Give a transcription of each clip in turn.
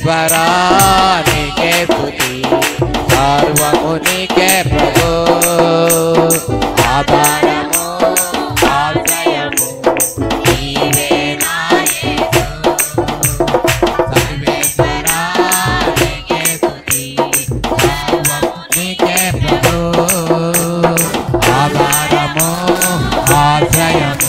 సర్వేశ్వరా నీకే స్తుతి, సర్వము నీకే ప్రభు, ఆధారము ఆశ్రయము నీవే నా యేసు. సర్వేశ్వరా నీకే స్తుతి, సర్వము నీకే ప్రభు, ఆధారము ఆశ్రయము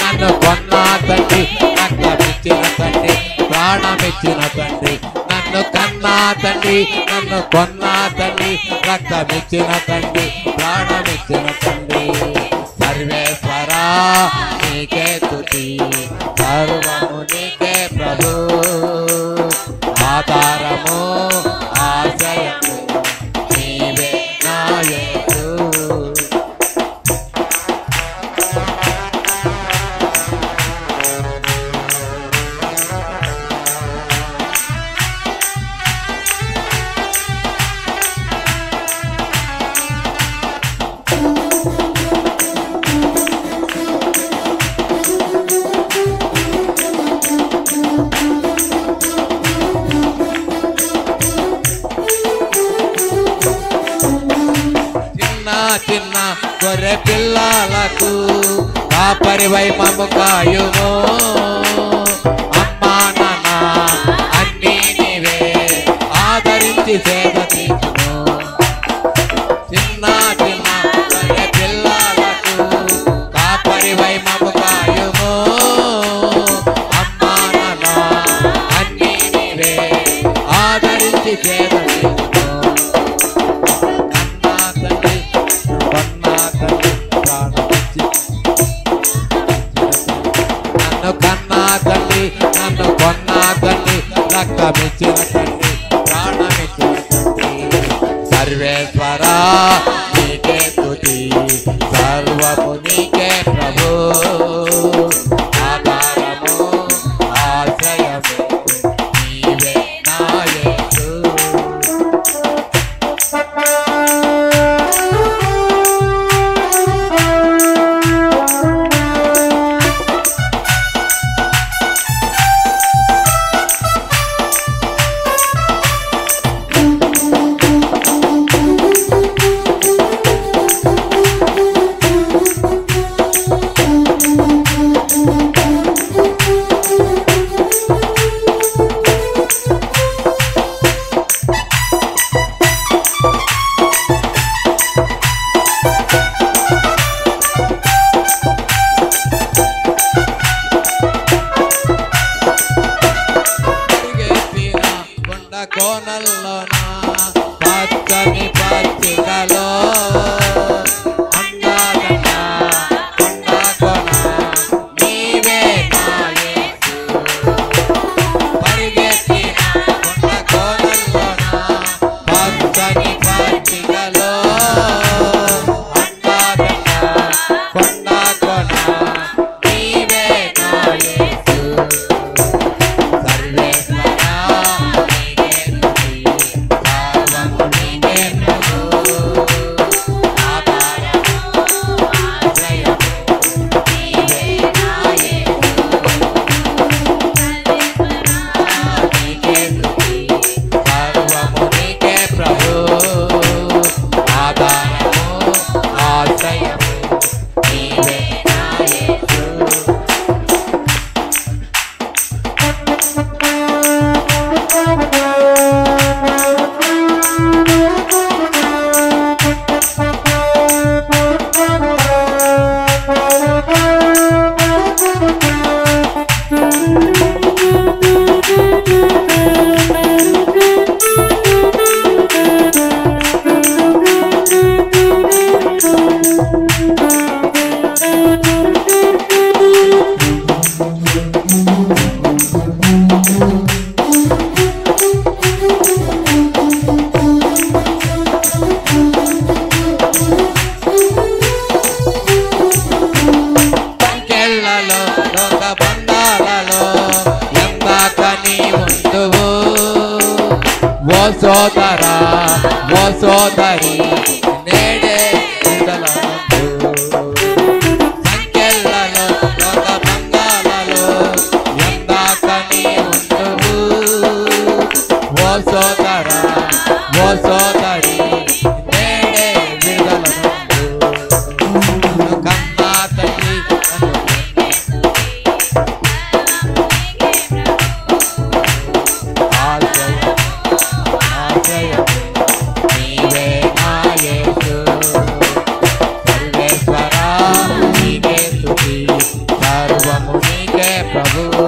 నన్ను కొన్నా తండ్రి, రక్తమిచ్చిన తండ్రి, ప్రాణమిచ్చిన తండ్రి. నన్ను కన్నా తండ్రి, నన్ను కొన్నా తండ్రి, రక్తమిచ్చిన తండ్రి, ప్రాణమిచ్చిన తండ్రి. సర్వేశ్వరా నీకే స్తుతి, సర్వము నీకే ప్రభు, ఆధారము ఆశ్రయము నీవే నా యేసు. చిన్న గొర్రె పిల్లలకు కాపరివై మమ్ము కాయుము, అమ్మా నాన్న అన్నీ నీవే ఆదరించి సేవ తీర్చుము. చిన్న గొర్రె పిల్లలకు కాపరివై మమ్ము కాయుము, అమ్మా నాన్న అన్నీ నీవే ఆదరించి సేవ తీర్చుము. కన్నా తండ్రి, నన్ను కొన్నా తండ్రి, రక్తమిచ్చిన తండ్రి, ప్రాణమిచ్చిన తండ్రి. సర్వేశ్వరా నీకే స్తుతి, సర్వము నీకే ప్రభు, ఆధారము ఆశ్రయము నీవే నా యేసు. కోనల్లోన పచ్చని పచ్చికలో అందాలన్న కొండ కొన నీవే నా యేసు. పరిగెత్తిన కొండ కోనల్లోన పచ్చని పచ్చికలో అందాలన్న కొండ కొన నీవే నా యేసు. సర్వేశ్వరా సోదరా ఓ సోదరి నేడే సంఖ్యలలో లోక సర్వము నీకే ప్రభువు,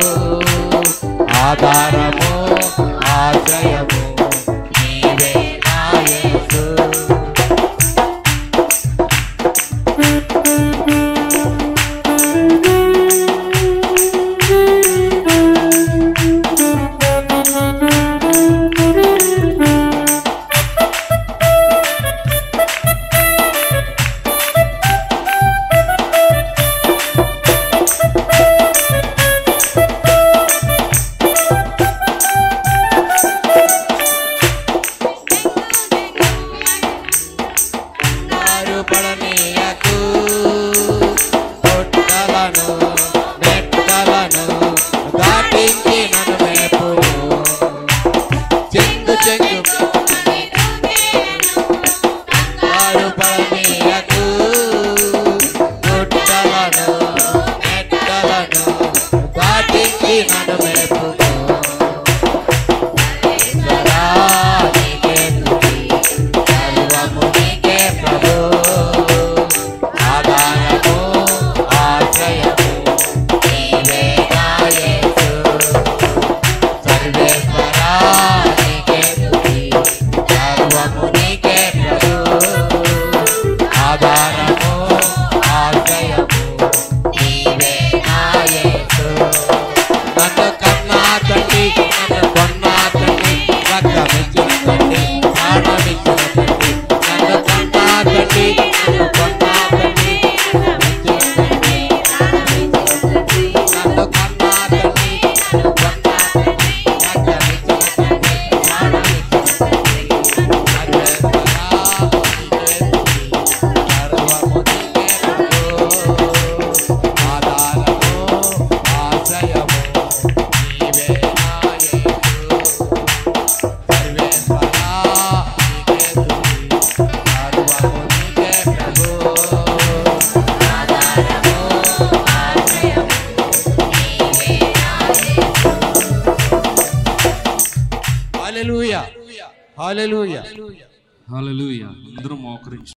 ఆధారము ఆశ్రయము నీవే నా యేసు. పడనీయకు కొట్టలను మెట్టలను దాటించి నన్ను మేపు, చెంగు చెంగు పడనీయకు కొట్టలను మెట్టలను దాటించి నన్ను మేపు. హల్లెలూయా హల్లెలూయా హల్లెలూయా. అందరూ మోకరించి